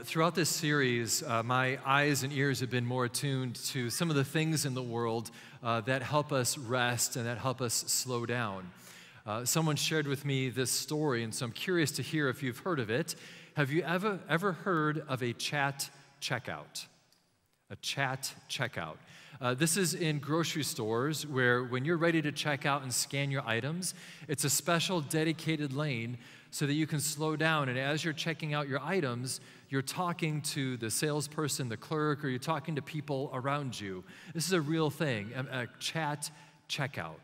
Throughout this series, my eyes and ears have been more attuned to some of the things in the world that help us rest and that help us slow down. Someone shared with me this story, and so I'm curious to hear if you've heard of it. Have you ever heard of a chat checkout? A chat checkout. This is in grocery stores where when you're ready to check out and scan your items, it's a special dedicated lane so that you can slow down. And as you're checking out your items, you're talking to the salesperson, the clerk, or you're talking to people around you. This is a real thing, a chat checkout.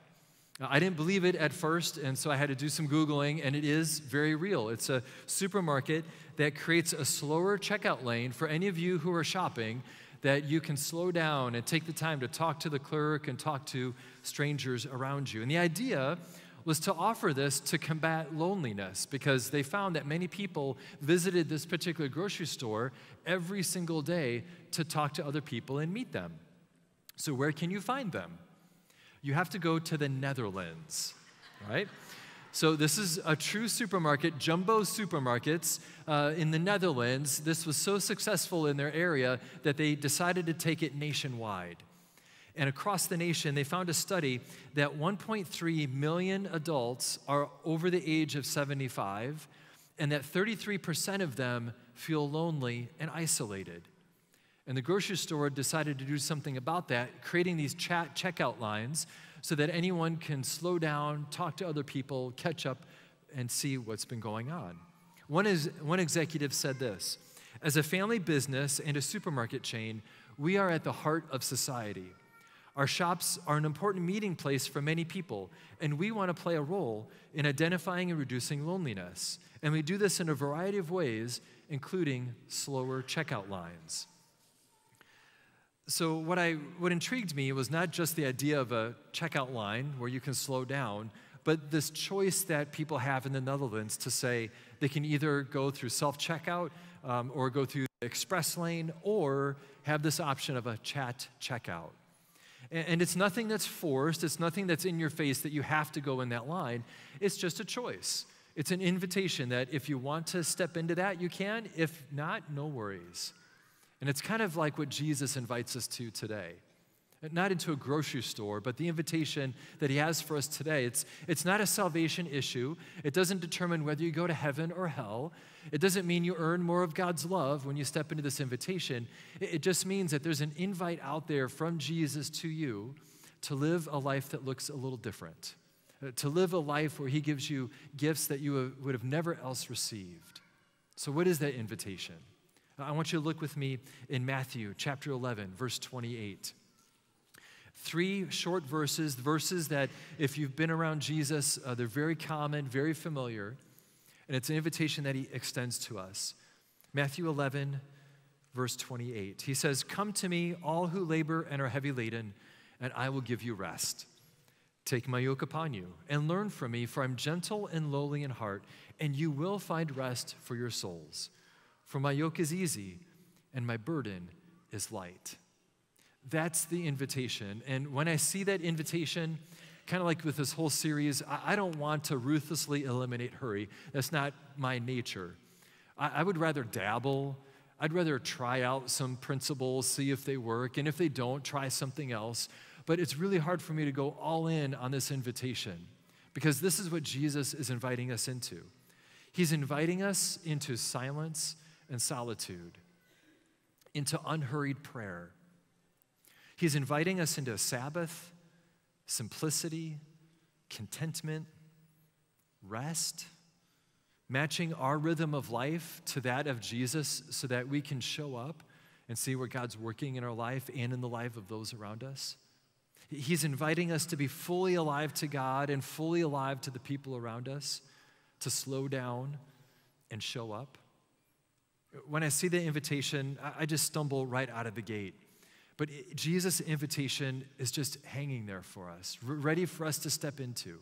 I didn't believe it at first, and so I had to do some Googling, and it is very real. It's a supermarket that creates a slower checkout lane for any of you who are shopping, that you can slow down and take the time to talk to the clerk and talk to strangers around you. And the idea was to offer this to combat loneliness, because they found that many people visited this particular grocery store every single day to talk to other people and meet them. So where can you find them? You have to go to the Netherlands, right? So this is a true supermarket, Jumbo Supermarkets in the Netherlands. This was so successful in their area that they decided to take it nationwide. And across the nation, they found a study that 1.3 million adults are over the age of 75, and that 33% of them feel lonely and isolated. And the grocery store decided to do something about that, creating these chat checkout lines so that anyone can slow down, talk to other people, catch up, and see what's been going on. One executive said this: "As a family business and a supermarket chain, we are at the heart of society. Our shops are an important meeting place for many people, and we want to play a role in identifying and reducing loneliness. And we do this in a variety of ways, including slower checkout lines." So what intrigued me was not just the idea of a checkout line where you can slow down, but this choice that people have in the Netherlands to say they can either go through self-checkout or go through the express lane, or have this option of a chat checkout. And it's nothing that's forced. It's nothing that's in your face that you have to go in that line. It's just a choice. It's an invitation that if you want to step into that, you can. If not, no worries. And it's kind of like what Jesus invites us to today. Not into a grocery store, but the invitation that he has for us today. It's not a salvation issue. It doesn't determine whether you go to heaven or hell. It doesn't mean you earn more of God's love when you step into this invitation. It just means that there's an invite out there from Jesus to you to live a life that looks a little different, to live a life where he gives you gifts that you would have never else received. So what is that invitation? I want you to look with me in Matthew chapter 11, verse 28. 3 short verses that if you've been around Jesus, they're very common, very familiar, and it's an invitation that he extends to us. Matthew 11, verse 28. He says, "Come to me, all who labor and are heavy laden, and I will give you rest. Take my yoke upon you and learn from me, for I'm gentle and lowly in heart, and you will find rest for your souls. For my yoke is easy and my burden is light." That's the invitation. And when I see that invitation, kind of like with this whole series, I don't want to ruthlessly eliminate hurry. That's not my nature. I would rather dabble. I'd rather try out some principles, see if they work, and if they don't, try something else. But it's really hard for me to go all in on this invitation, because this is what Jesus is inviting us into. He's inviting us into silence and solitude, into unhurried prayer. He's inviting us into a Sabbath, simplicity, contentment, rest, matching our rhythm of life to that of Jesus so that we can show up and see where God's working in our life and in the life of those around us. He's inviting us to be fully alive to God and fully alive to the people around us, to slow down and show up. When I see the invitation, I just stumble right out of the gate. But Jesus' invitation is just hanging there for us, ready for us to step into.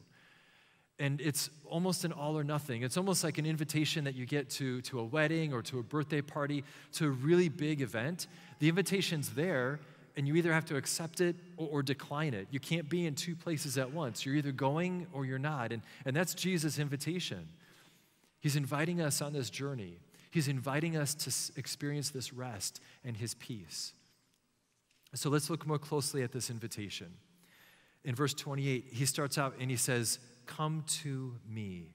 And it's almost an all or nothing. It's almost like an invitation that you get to a wedding or to a birthday party, to a really big event. The invitation's there, and you either have to accept it or decline it. You can't be in two places at once. You're either going or you're not. And that's Jesus' invitation. He's inviting us on this journey. He's inviting us to experience this rest and his peace. So let's look more closely at this invitation. In verse 28, he starts out and he says, "Come to me.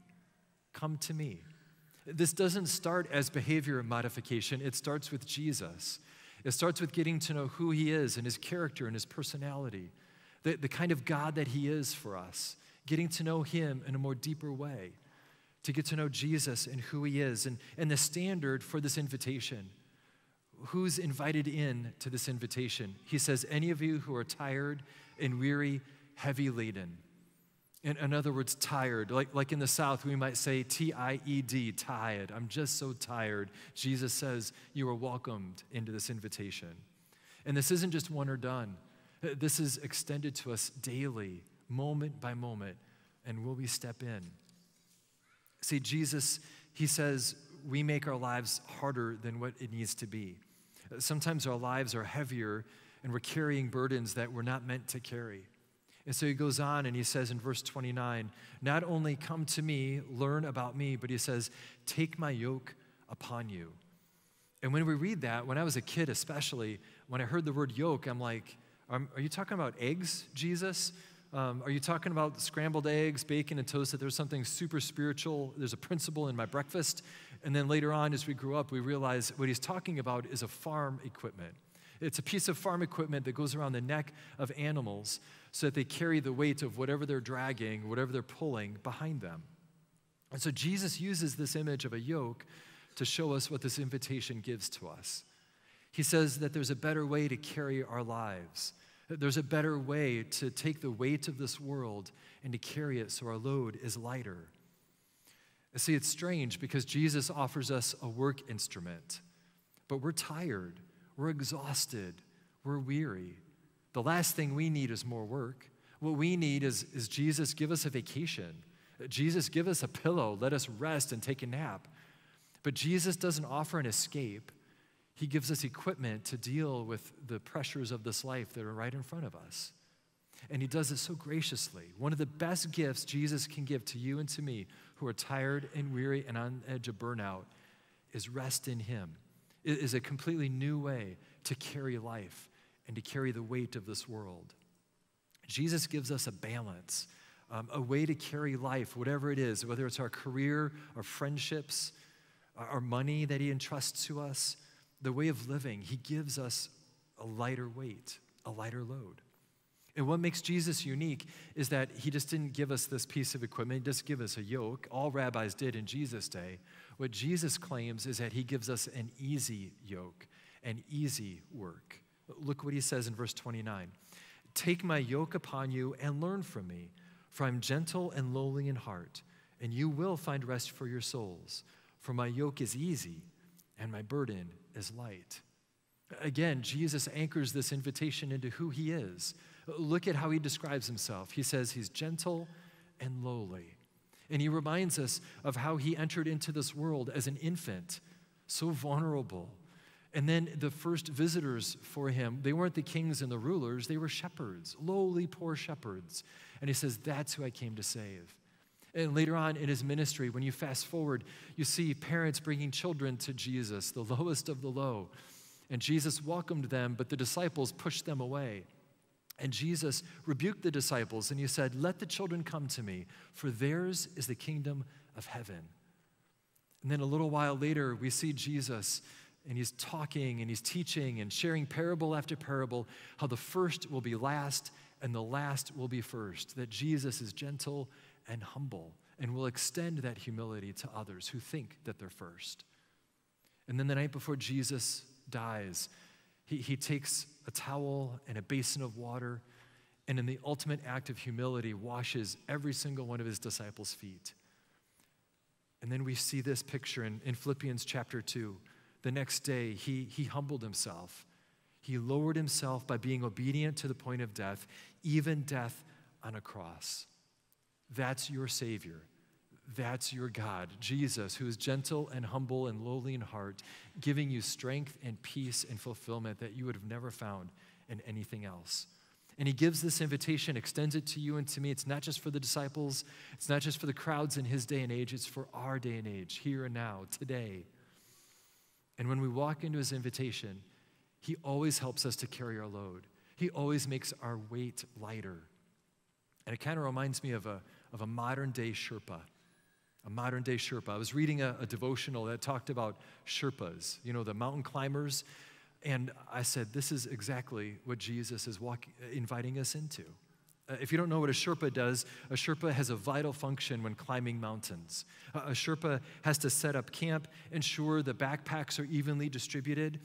Come to me." This doesn't start as behavior modification. It starts with Jesus. It starts with getting to know who he is and his character and his personality, the kind of God that he is for us, getting to know him in a more deeper way, to get to know Jesus and who he is, and the standard for this invitation. Who's invited in to this invitation? He says, any of you who are tired and weary, heavy laden. In other words, tired. Like in the South, we might say T-I-E-D, tired. I'm just so tired. Jesus says, you are welcomed into this invitation. And this isn't just one or done. This is extended to us daily, moment by moment, and will we step in? See, Jesus, he says, we make our lives harder than what it needs to be. Sometimes our lives are heavier, and we're carrying burdens that we're not meant to carry. And so he goes on and he says in verse 29, not only come to me, learn about me, but he says, take my yoke upon you. And when we read that, when I was a kid especially, when I heard the word yoke, I'm like, are you talking about eggs, Jesus? Are you talking about scrambled eggs, bacon, and toast, that there's something super spiritual, there's a principle in my breakfast? And then later on, as we grew up, we realized what he's talking about is a farm equipment. It's a piece of farm equipment that goes around the neck of animals so that they carry the weight of whatever they're dragging, whatever they're pulling behind them. And so Jesus uses this image of a yoke to show us what this invitation gives to us. He says that there's a better way to carry our lives. There's a better way to take the weight of this world and to carry it so our load is lighter. See, it's strange because Jesus offers us a work instrument, but we're tired, we're exhausted, we're weary. The last thing we need is more work. What we need is Jesus, give us a vacation. Jesus, give us a pillow, let us rest and take a nap. But Jesus doesn't offer an escape. He gives us equipment to deal with the pressures of this life that are right in front of us. And he does it so graciously. One of the best gifts Jesus can give to you and to me who are tired and weary and on the edge of burnout is rest in him. It is a completely new way to carry life and to carry the weight of this world. Jesus gives us a balance, a way to carry life, whatever it is, whether it's our career, our friendships, our money that he entrusts to us, the way of living. He gives us a lighter weight, a lighter load. And what makes Jesus unique is that he just didn't give us this piece of equipment. He just give us a yoke. All rabbis did in Jesus' day. What Jesus claims is that he gives us an easy yoke, an easy work. Look what he says in verse 29. Take my yoke upon you and learn from me, for I'm gentle and lowly in heart, and you will find rest for your souls. For my yoke is easy and my burden is light. Again, Jesus anchors this invitation into who he is. Look at how he describes himself. He says he's gentle and lowly. And he reminds us of how he entered into this world as an infant, so vulnerable. And then the first visitors for him, they weren't the kings and the rulers, they were shepherds, lowly, poor shepherds. And he says, that's who I came to save. And later on in his ministry, when you fast forward, you see parents bringing children to Jesus, the lowest of the low. And Jesus welcomed them, but the disciples pushed them away. And Jesus rebuked the disciples, and he said, let the children come to me, for theirs is the kingdom of heaven. And then a little while later, we see Jesus, and he's talking, and he's teaching, and sharing parable after parable, how the first will be last, and the last will be first, that Jesus is gentle and humble, and will extend that humility to others who think that they're first. And then the night before Jesus dies, he takes a towel and a basin of water, and in the ultimate act of humility, washes every single one of his disciples' feet. And then we see this picture in Philippians chapter 2. The next day, he humbled himself. He lowered himself by being obedient to the point of death, even death on a cross. That's your Savior. That's your God, Jesus, who is gentle and humble and lowly in heart, giving you strength and peace and fulfillment that you would have never found in anything else. And he gives this invitation, extends it to you and to me. It's not just for the disciples. It's not just for the crowds in his day and age. It's for our day and age, here and now, today. And when we walk into his invitation, he always helps us to carry our load. He always makes our weight lighter. And it kind of reminds me of a modern-day Sherpa. A modern-day Sherpa. I was reading a devotional that talked about Sherpas, the mountain climbers. And I said, this is exactly what Jesus is inviting us into. If you don't know what a Sherpa does, a Sherpa has a vital function when climbing mountains. A Sherpa has to set up camp, ensure the backpacks are evenly distributed,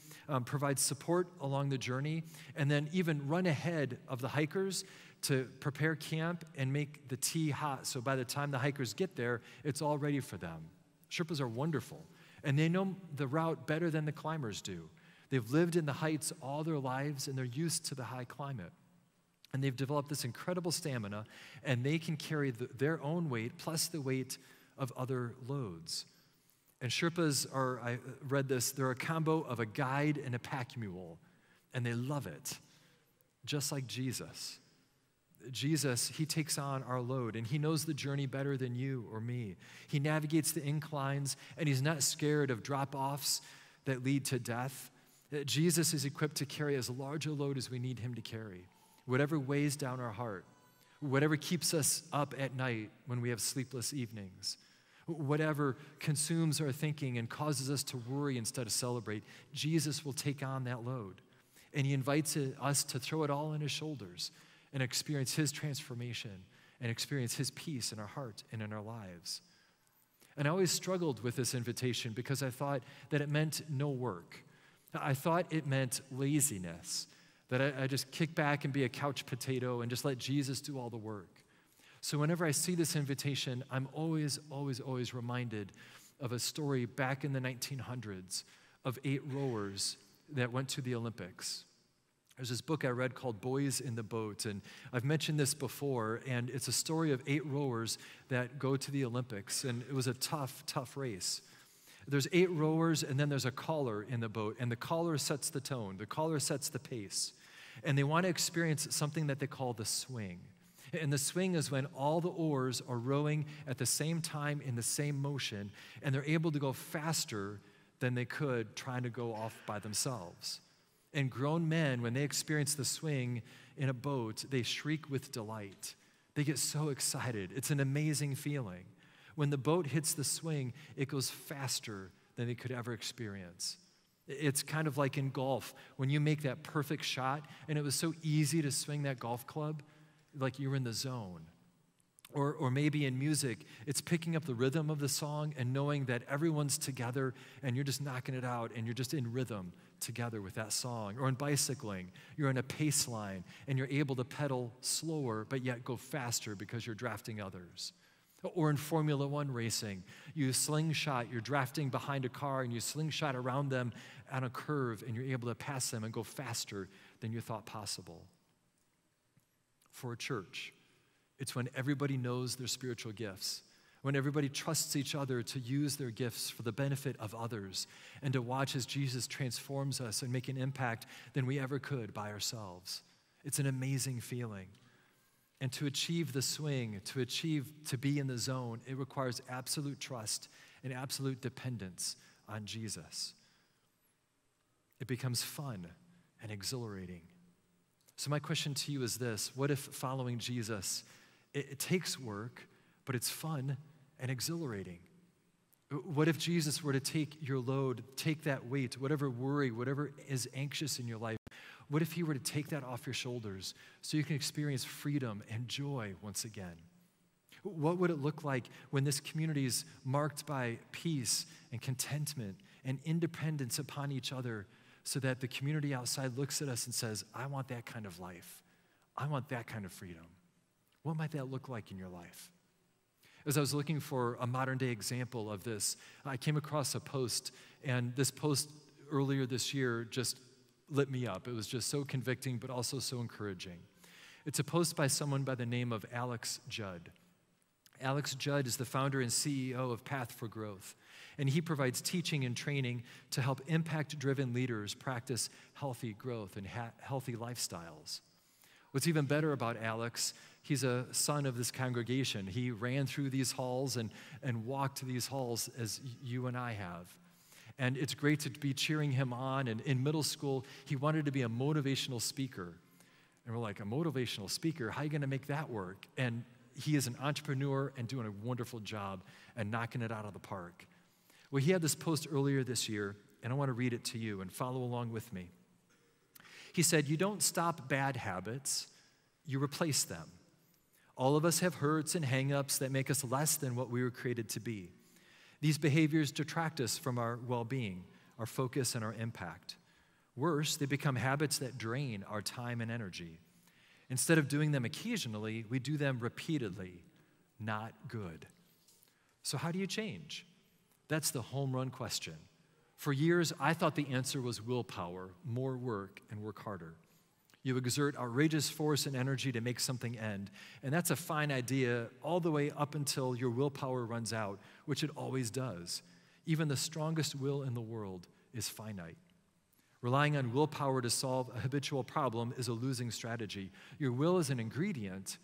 provide support along the journey, and then even run ahead of the hikers to prepare camp and make the tea hot, so by the time the hikers get there, it's all ready for them. Sherpas are wonderful, and they know the route better than the climbers do. They've lived in the heights all their lives, and they're used to the high climate. And they've developed this incredible stamina, and they can carry their own weight plus the weight of other loads. And Sherpas are, I read this, they're a combo of a guide and a pack mule, and they love it, just like Jesus. Jesus, he takes on our load, and he knows the journey better than you or me. He navigates the inclines, and he's not scared of drop-offs that lead to death. Jesus is equipped to carry as large a load as we need him to carry. Whatever weighs down our heart, whatever keeps us up at night when we have sleepless evenings, whatever consumes our thinking and causes us to worry instead of celebrate, Jesus will take on that load. And he invites us to throw it all on his shoulders and experience his transformation and experience his peace in our heart and in our lives. And I always struggled with this invitation because I thought that it meant no work. I thought it meant laziness, that I just kick back and be a couch potato and just let Jesus do all the work. So whenever I see this invitation, I'm always reminded of a story back in the 1900s of 8 rowers that went to the Olympics. There's this book I read called Boys in the Boat, and I've mentioned this before, and it's a story of 8 rowers that go to the Olympics, and it was a tough race. There's 8 rowers, and then there's a caller in the boat, and the caller sets the tone. The caller sets the pace. And they want to experience something that they call the swing. And the swing is when all the oars are rowing at the same time in the same motion, and they're able to go faster than they could trying to go off by themselves. And grown men, when they experience the swing in a boat, they shriek with delight. They get so excited. It's an amazing feeling. When the boat hits the swing, it goes faster than they could ever experience. It's kind of like in golf, when you make that perfect shot, and it was so easy to swing that golf club, like you were in the zone. Or maybe in music, it's picking up the rhythm of the song and knowing that everyone's together and you're just knocking it out and you're just in rhythm together with that song. Or in bicycling, you're in a pace line and you're able to pedal slower but yet go faster because you're drafting others. Or in Formula One racing, you slingshot, you're drafting behind a car and you slingshot around them on a curve and you're able to pass them and go faster than you thought possible. For a church, it's when everybody knows their spiritual gifts, when everybody trusts each other to use their gifts for the benefit of others and to watch as Jesus transforms us and make an impact than we ever could by ourselves. It's an amazing feeling. And to achieve the swing, to be in the zone, it requires absolute trust and absolute dependence on Jesus. It becomes fun and exhilarating. So my question to you is this: what if following Jesus, it takes work, but it's fun and exhilarating? What if Jesus were to take your load, take that weight, whatever worry, whatever is anxious in your life, what if he were to take that off your shoulders so you can experience freedom and joy once again? What would it look like when this community is marked by peace and contentment and independence upon each other so that the community outside looks at us and says, I want that kind of life. I want that kind of freedom. What might that look like in your life? As I was looking for a modern-day example of this, I came across a post, and this post earlier this year just lit me up. It was just so convicting, but also so encouraging. It's a post by someone by the name of Alex Judd. Alex Judd is the founder and CEO of Path for Growth, and he provides teaching and training to help impact-driven leaders practice healthy growth and healthy lifestyles. What's even better about Alex, he's a son of this congregation. He ran through these halls and walked these halls as you and I have. And it's great to be cheering him on. And in middle school, he wanted to be a motivational speaker. And we're like, a motivational speaker? How are you going to make that work? And he is an entrepreneur and doing a wonderful job and knocking it out of the park. Well, he had this post earlier this year, and I want to read it to you and follow along with me. He said, "You don't stop bad habits, you replace them. All of us have hurts and hang-ups that make us less than what we were created to be. These behaviors detract us from our well-being, our focus, and our impact. Worse, they become habits that drain our time and energy. Instead of doing them occasionally, we do them repeatedly. Not good." So how do you change? That's the home run question. For years, I thought the answer was willpower, more work, and work harder. You exert outrageous force and energy to make something end, and that's a fine idea all the way up until your willpower runs out, which it always does. Even the strongest will in the world is finite. Relying on willpower to solve a habitual problem is a losing strategy. Your will is an ingredient,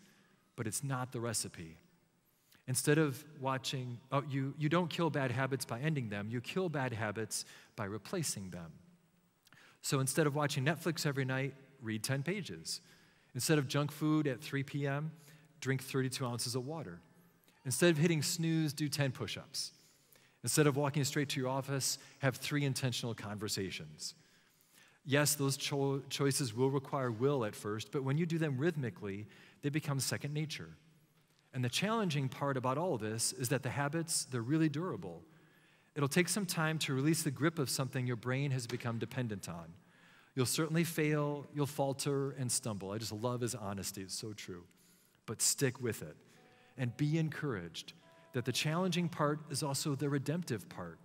but it's not the recipe. Instead of you don't kill bad habits by ending them, you kill bad habits by replacing them. So instead of watching Netflix every night, read 10 pages. Instead of junk food at 3 p.m., drink 32 ounces of water. Instead of hitting snooze, do 10 push-ups. Instead of walking straight to your office, have 3 intentional conversations. Yes, those choices will require will at first, but when you do them rhythmically, they become second nature. And the challenging part about all of this is that the habits, they're really durable. It'll take some time to release the grip of something your brain has become dependent on. You'll certainly fail, you'll falter and stumble. I just love his honesty, it's so true. But stick with it and be encouraged that the challenging part is also the redemptive part.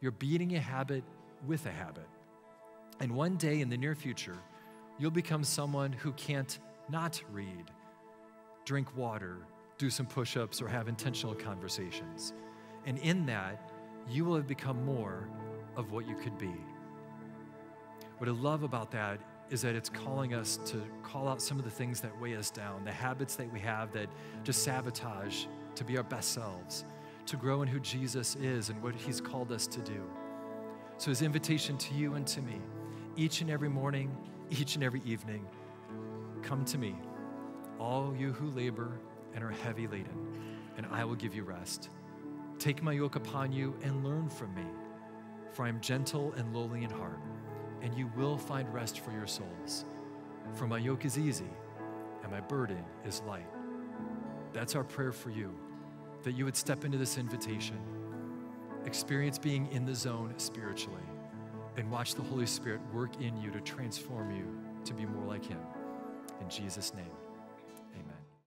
You're beating a habit with a habit. And one day in the near future, you'll become someone who can't not read, drink water, do some push-ups, or have intentional conversations. And in that, you will have become more of what you could be. What I love about that is that it's calling us to call out some of the things that weigh us down, the habits that we have that just sabotage to be our best selves, to grow in who Jesus is and what he's called us to do. So his invitation to you and to me, each and every morning, each and every evening, come to me, all you who labor and are heavy laden, and I will give you rest. Take my yoke upon you and learn from me, for I am gentle and lowly in heart, and you will find rest for your souls. For my yoke is easy, and my burden is light. That's our prayer for you, that you would step into this invitation, experience being in the zone spiritually, and watch the Holy Spirit work in you to transform you to be more like him. In Jesus' name.